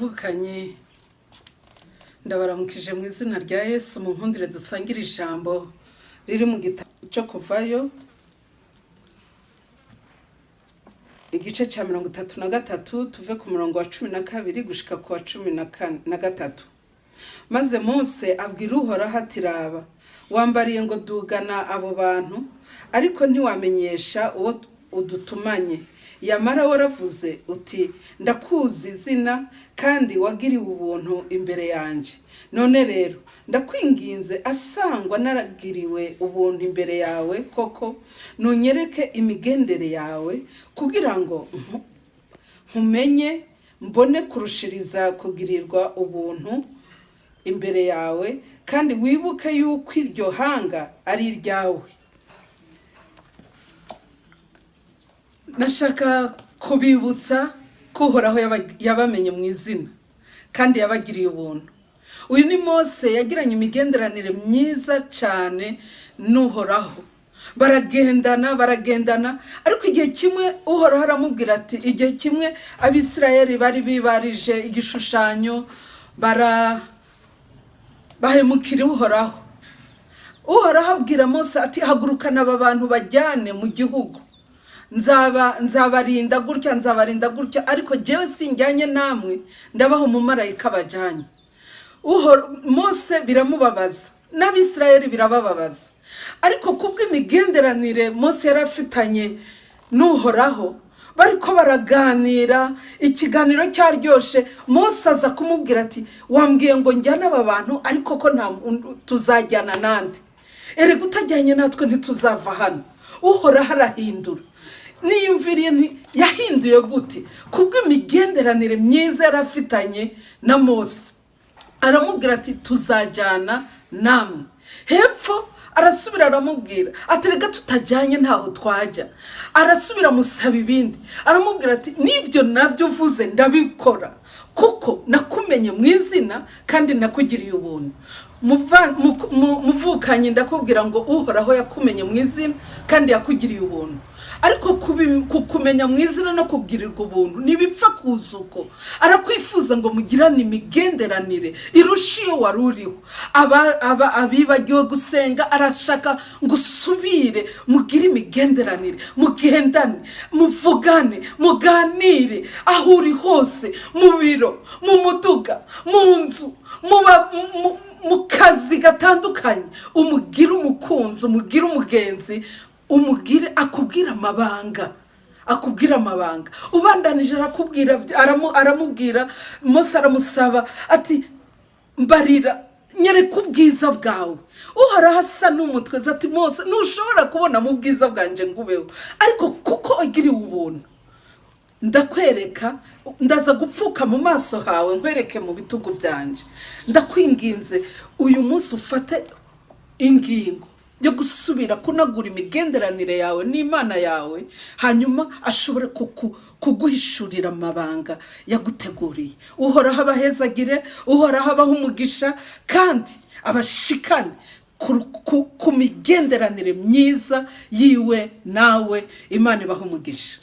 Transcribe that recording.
bavukanye ndabaramukije mu izina rya Yesu. Mu nkundire dusangira ijambo riri mu gitabo cyo Kuvayo igice cya 33 tuve ku murongo wa 12 gushika ku wa 13. Maze Mose abwira Uhoraho ati raba, wambariye ngo dugana abo bantu, ariko ntiwamenyesha uwo udutumanye. Yamara waravuze uti ndakuzi izina kandi wagiriwe ubuntu imbere yanje. None rero ndakwinginze asangwa naragiriwe ubuntu imbere yawe koko, nunyereke imigendere yawe kugira ngo nkumenye, mbone kurushiriza kugirirwa ubuntu imbere yawe, kandi wibuke yuko iryo hanga ari iryawe. Nashaka kubibutsa ko Uhoraho yabamenye mu izina kandi yabagiriye ubuntu. Uyu ni Mose yagiranye imigenderanire myiza cyane n'Uhoraho. Baragendana, ariko igihe kimwe Uhoraho aramubwira ati, igihe kimwe Abisirayeli bari bibarije igishushanyo, bahemukira Uhoraho. Uhoraho abwira Mose ati hagurukana aba bantu bajyane mu gihugu. Nzabarinda gutya, ariko jewe sinjyanye namwe, ndabaho umumarayika bajyanye. Mose biramubabaza, n'Abisirayeli birabababaza, ariko kubw'imigenderanire Mose yarafitanye n'Uhoraho, bariko baraganira, ikiganiro cyaryoshe. Mose aza kumubwira ati wambwiye ngo njyane aba bantu, ariko ko nta tuzajyana nande, erega utajyanye natwe ntituzava hano. Uhoraho arahindura. Niyumviriye yahinduye gute? Kubw'imigenderanire myiza yarafitanye na Mose, aramubwira ati tuzajyana namwe. Hepfo arasubira aramubwira ati rega tutajyanye ntaho twajya. Arasubira musaba ibindi, aramubwira ati nibyo nabyo uvuze ndabikora, kuko nakumenye mu izina kandi nakugiriye ubuntu. Muvukanye ndakubwira ngo Uhoraho yakumenye mu izina kandi yakugiriye ubuntu. Ariko kukumenya mu izina no kugirirwa ubuntu nibipfa kuzuko. Arakwifuza ngo mugirane imigenderanire irushiyo waruriho. Abibagiwe gusenga arashaka ngo usubire mugire imigenderanire, mugendane, muvugane, muganire aho uri hose, mu biro, mu muduga, mu nzu, mu kazi gatandukanye. Umugire umukunzi, umugire umugenzi, umugire akubwira amabanga. Ubandanije aramubwira Mose aramusaba ati mbarira, nyereka ubwiza bwawe. Uhoraho asa n'umutwe ati Mose ntushobora kubona mu bwiza bwanje ngubeho, ariko kuko wagiriwe ubuntu ndakwereka, ndaza gupfuka mu maso hawe nkwereke mu bitugu byanje. Ndakwinginze uyu munsi ufate ingingo yo gusubira kunagura imigenderanire yawe n'Imana yawe, hanyuma ashobore kuguhishurira amabanga yaguteguriye. Uhoraho abahezagire, Uhoraho abaha umugisha, kandi abashikane ku migenderanire myiza yiwe nawe. Imana ibaha umugisha.